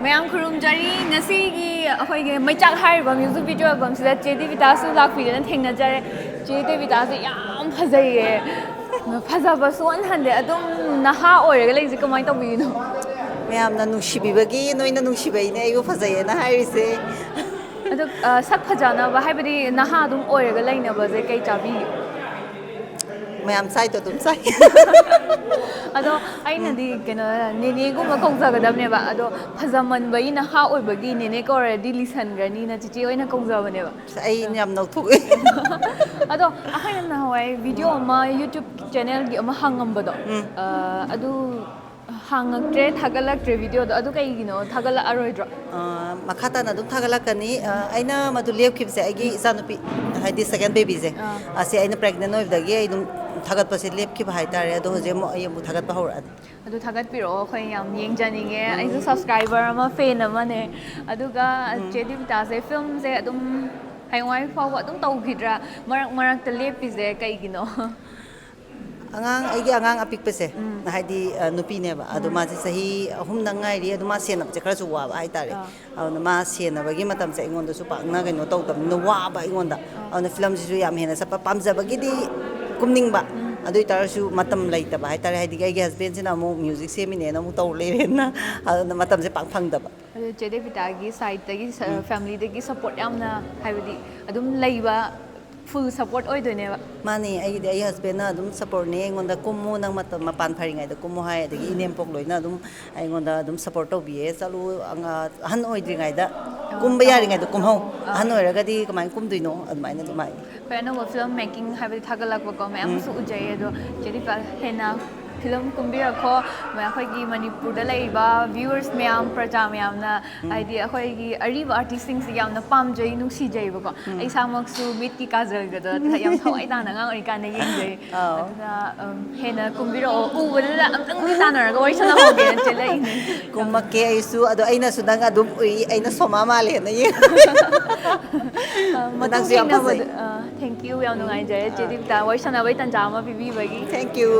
ꯃꯌꯥꯝ ꯈꯨꯔꯨꯝꯖꯔꯤ ꯉꯁꯤꯒꯤ ꯑꯩꯈꯣꯏꯒꯤ ꯃꯩꯆꯥꯛ ꯍꯥꯏꯔꯤꯕ ꯃ꯭ꯌꯨꯖꯤꯛ ꯚꯤꯗꯤꯑꯣ ꯑꯦꯜꯕꯝꯁꯤꯗ ꯆꯦ ꯗꯦꯕꯤꯇꯥꯁꯨ ꯂꯥꯛꯄꯤꯗꯅ ꯊꯦꯡꯅꯖꯔꯦ ꯆꯦ ꯗꯦꯕꯤꯇꯥꯁꯦ ꯌꯥꯝ ꯐꯖꯩꯌꯦ ꯐꯖꯕ ꯁꯨꯡꯍꯟꯍꯟꯗꯦ ꯑꯗꯨꯝ ꯅꯍꯥ ꯑꯣꯏꯔꯒ ꯂꯩꯁꯦ ꯀꯃꯥꯏꯅ ꯇꯧꯕꯤꯔꯤꯅꯣ ꯃꯌꯥꯝꯅ ꯅꯨꯡꯁꯤꯕꯤꯕꯒꯤ ꯅꯣꯏꯅ ꯅꯨꯡꯁꯤꯕꯩꯅꯦ ꯑꯩꯕꯨ ꯐꯖꯩꯌꯦꯅ ꯍꯥꯏꯔꯤꯁꯦ ꯑꯗꯣ ꯁꯛ ꯐꯖꯅꯕ ꯍꯥꯏꯕꯗꯤ ꯅꯍꯥ ꯑꯗꯨꯝ ꯑꯣꯏꯔꯒ ꯂꯩꯅꯕꯁꯦ ꯀꯩ ꯆꯥꯕꯤꯒꯦ ꯃꯌꯥꯝ ꯆꯥꯏꯗꯣ ꯑꯗꯨꯝ ꯆꯥꯏ ꯑꯗꯣ ꯑꯩꯅꯗꯤ ꯀꯩꯅꯣ ꯅꯦꯅꯦꯒꯨꯝꯕ ꯀꯧꯖꯒꯗꯕꯅꯦꯕ ꯑꯗꯣ ꯐꯖꯃꯟꯕꯒꯤ ꯅꯍꯥ ꯑꯣꯏꯕꯒꯤ ꯅꯦꯅꯦ ꯀꯧꯔꯗꯤ ꯂꯤꯁꯟꯈ꯭ꯔꯅꯤꯅ ꯆꯤꯆꯦ ꯑꯣꯏꯅ ꯀꯧꯖꯕꯅꯦꯕ ꯑꯩꯅ ꯌꯥꯝ ꯅꯧꯊꯣꯛꯑꯦ ꯑꯗꯣ ꯑꯩꯈꯣꯏꯅ ꯅꯍꯥꯟꯋꯥꯏ ꯚꯤꯗꯤꯑꯣ ꯑꯃ ꯌꯨꯇ꯭ꯌꯨꯕ ꯆꯦꯅꯦꯜꯒꯤ ꯑꯃ ꯍꯪꯉꯝꯕꯗꯣ ꯑꯗꯨ ꯍꯥꯡꯉꯛꯇ꯭ꯔꯦ ꯊꯥꯒꯠꯂꯛꯇ꯭ꯔꯦ ꯚꯤꯗꯤꯑꯣꯗꯣ ꯑꯗꯨ ꯀꯩꯒꯤꯅꯣ ꯊꯥꯒꯠꯂꯛꯑꯔꯣꯏꯗ꯭ꯔꯣ ꯃꯈꯥ ꯇꯥꯅ ꯑꯗꯨꯝ ꯊꯥꯒꯠꯂꯛꯀꯅꯤ ꯑꯩꯅ ꯃꯗꯨ ꯂꯦꯞꯈꯤꯕꯁꯦ ꯑꯩꯒꯤ ꯏꯆꯥꯅꯨꯄꯤ ꯍꯥꯏꯗꯤ ꯁꯦꯀꯦꯟ ꯕꯦꯕꯤꯁꯦ ꯑꯁꯤ ꯑꯩꯅ ꯄ꯭ꯔꯦꯒꯅꯦꯟ ꯑꯣꯏꯕꯗꯒꯤ ꯑꯩ ꯑꯗꯨꯝ ꯊꯥꯒꯠꯄꯁꯦ ꯂꯦꯞꯈꯤꯕ ꯍꯥꯏꯇꯥꯔꯦ ꯑꯗꯣ ꯍꯧꯖꯤꯛ ꯑꯃꯨꯛ ꯑꯩ ꯑꯃꯨꯛ ꯊꯥꯒꯠꯄ ꯍꯧꯔꯛꯑꯅꯤ ꯑꯗꯨ ꯊꯥꯒꯠꯄꯤꯔꯛꯑꯣ ꯑꯩꯈꯣꯏ ꯌꯥꯝ ꯌꯦꯡꯖꯅꯤꯡꯉꯦ ꯑꯩꯁꯨ ꯁꯕꯁꯀ꯭ꯔꯥꯏꯕꯔ ꯑꯃ ꯐꯦꯟ ꯑꯃꯅꯦ ꯑꯗꯨꯒ ꯆꯦ ꯗꯦꯕꯤꯇꯥꯁꯦ ꯐꯤꯂꯝꯁꯦ ꯑꯗꯨꯝ ꯍꯌꯦꯡꯋꯥꯏ ꯐꯥꯎꯕ ꯑꯗꯨꯝ ꯇꯧꯈꯤꯗ꯭ꯔꯥ ꯃꯔꯛ ꯃꯔꯛꯇ ꯂꯦꯞꯄꯤꯁꯦ ꯀꯩꯒꯤꯅꯣ ꯑꯩꯒꯤ ꯑꯉꯥꯡ ꯑꯄꯤꯛꯄꯁꯦ ꯍꯥꯏꯗꯤ ꯅꯨꯄꯤꯅꯦꯕ ꯑꯗꯣ ꯃꯥꯁꯦ ꯆꯍꯤ ꯑꯍꯨꯝꯗꯪ ꯉꯥꯏꯔꯤ ꯑꯗꯣ ꯃꯥ ꯁꯦꯟꯅꯕꯁꯦ ꯈꯔꯁꯨ ꯋꯥꯕ ꯍꯥꯏꯇꯥꯔꯦ ꯑꯗꯨꯅ ꯃꯥ ꯁꯦꯟꯅꯕꯒꯤ ꯃꯇꯝꯁꯦ ꯑꯩꯉꯣꯟꯗꯁꯨ ꯄꯥꯛꯅ ꯀꯩꯅꯣ ꯇꯧꯗꯕꯅꯤꯅ ꯋꯥꯕ ꯑꯩꯉꯣꯟꯗ ꯑꯗꯨꯅ ꯐꯤꯂꯝꯁꯤꯁꯨ ꯌꯥꯝ ꯍꯦꯟꯅ ꯆꯠꯄ ꯄꯥꯝꯖꯕꯒꯤꯗꯤ ꯀꯨꯝꯅꯤꯡꯕ ꯑꯗꯨ ꯑꯣꯏꯇꯥꯔꯁꯨ ꯃꯇꯝ ꯂꯩꯇꯕ ꯍꯥꯏꯇꯥꯔꯦ ꯍꯥꯏꯗꯤ ꯑꯩꯒꯤ ꯍꯁꯕꯦꯟꯁꯤꯅ ꯑꯃꯨꯛ ꯃ꯭ꯌꯨꯖꯤꯛ ꯁꯦꯝꯃꯤꯅꯦꯅ ꯑꯃꯨꯛ ꯇꯧ ꯂꯩꯔꯦꯅ ꯑꯗꯨꯅ ꯃꯇꯝꯁꯦ ꯄꯥꯛ ꯐꯪꯗꯕ ꯑꯗꯨ ꯆꯦ ꯗꯦꯕꯤꯇꯥꯒꯤ ꯁꯥꯏꯗꯠꯇꯒꯤ ꯐꯦꯃꯤꯂꯤꯗꯒꯤ ꯁꯞꯄꯣꯔꯠ ꯌꯥꯝꯅ ꯍꯥꯏꯕꯗꯤ ꯑꯗꯨꯝ ꯂꯩꯕ ꯐꯨꯜ ꯁꯞꯄꯣꯔꯠ ꯑꯣꯏꯗꯣꯏꯅꯦꯕ ꯃꯥꯅꯦ ꯑꯩꯒꯤꯗꯤ ꯑꯩ ꯍꯁꯕꯦꯟꯅ ꯑꯗꯨꯝ ꯁꯞꯄꯣꯔꯠꯅꯦ ꯑꯩꯉꯣꯟꯗ ꯀꯨꯝꯃꯨ ꯅꯪ ꯃꯄꯥꯟ ꯐꯔꯤꯉꯩꯗ ꯀꯨꯝꯃꯨ ꯍꯥꯏ ꯑꯗꯒꯤ ꯏꯅꯦꯝꯄꯣꯛ ꯂꯣꯏꯅ ꯑꯗꯨꯝ ꯑꯩꯉꯣꯟꯗ ꯑꯗꯨꯝ ꯁꯞꯄꯣꯔꯠ ꯇꯧꯕꯤꯌꯦ ꯆꯠꯂꯨ ꯑꯍꯟ ꯑꯣꯏꯗ꯭ꯔꯤꯉꯩꯗ ꯀꯨꯝꯕ ꯌꯥꯔꯤꯉꯩꯗ ꯀꯨꯝꯍꯧ ꯑꯍꯟ ꯑꯣꯏꯔꯒꯗꯤ ꯀꯃꯥꯏꯅ ꯀꯨꯝꯗꯣꯏꯅꯣ ꯑꯗꯨꯃꯥꯏꯅ ꯑꯗꯨꯝ ꯍꯥꯏ ꯑꯩꯈꯣꯏ ꯑꯅꯧꯕ ꯐꯤꯂꯝ ꯃꯦꯀꯤꯡ ꯍꯥꯏꯕꯗꯤ ꯊꯥꯒꯠꯂꯛꯄꯀꯣ ꯃꯌꯥꯝꯁꯨ ꯎꯖꯩ ꯑꯗꯣ ꯆꯦ ꯗꯦꯕꯤꯇꯥ ꯍꯦꯟꯅ ꯐꯤꯂꯝ ꯀꯨꯝꯕꯤꯔꯛꯈꯣ ꯑꯩꯈꯣꯏꯒꯤ ꯃꯅꯤꯄꯨꯔꯗ ꯂꯩꯔꯤꯕ ꯚ꯭ꯌꯨꯋꯔꯁ ꯃꯌꯥꯝ ꯄ꯭ꯔꯖꯥ ꯃꯌꯥꯝꯅ ꯍꯥꯏꯗꯤ ꯑꯩꯈꯣꯏꯒꯤ ꯑꯔꯤꯕ ꯑꯥꯔꯇꯤꯁꯁꯤꯡꯁꯤ ꯌꯥꯝꯅ ꯄꯥꯝꯖꯩ ꯅꯨꯡꯁꯤꯖꯩꯕꯀꯣ ꯑꯩ ꯏꯁꯥꯃꯛꯁꯨ ꯃꯤꯠꯀꯤ ꯀꯥꯖꯜꯒꯗꯣ ꯌꯥꯝ ꯊꯋꯥꯏ ꯇꯥꯅ ꯑꯉꯥꯡ ꯑꯣꯏꯔꯤꯀꯥꯟꯗ ꯌꯦꯡꯖꯩ ꯑꯗꯨꯅ ꯍꯦꯟꯅ ꯀꯨꯝꯕꯤꯔꯛꯑꯣ ꯎꯕꯗꯨꯗ ꯑꯝꯇꯪꯗꯤ ꯇꯥꯟꯅꯔꯒ ꯋꯥꯔꯤ ꯁꯥꯟꯅꯍꯧꯒꯦꯅ ꯆꯦꯜꯂꯛꯏꯅꯦ ꯀꯨꯝꯃꯛꯀꯦ ꯑꯩꯁꯨ ꯑꯗꯣ ꯑꯩꯅꯁꯨ ꯅꯪ ꯑꯗꯨꯝ ꯎꯏ ꯑꯩꯅ ꯁꯣꯃꯥ ꯃꯥꯜꯂꯦꯅ ꯃꯇꯨꯡ ꯅꯪꯁꯨ ꯌꯥꯝ ꯐꯖꯩ ꯊꯦꯡꯅꯕꯗ ꯊꯦꯡꯀ꯭ꯌꯨ ꯌꯥꯝ ꯅꯨꯡꯉꯥꯏꯖꯔꯦ ꯆꯦ ꯗꯦꯕꯤꯇꯥ ꯋꯥꯔꯤ ꯁꯥꯟꯅꯕꯩ ꯇꯥꯟꯖꯥ ꯑꯃ ꯄꯤꯕꯤꯕꯒꯤ ꯊꯦꯡꯛ ꯌꯨ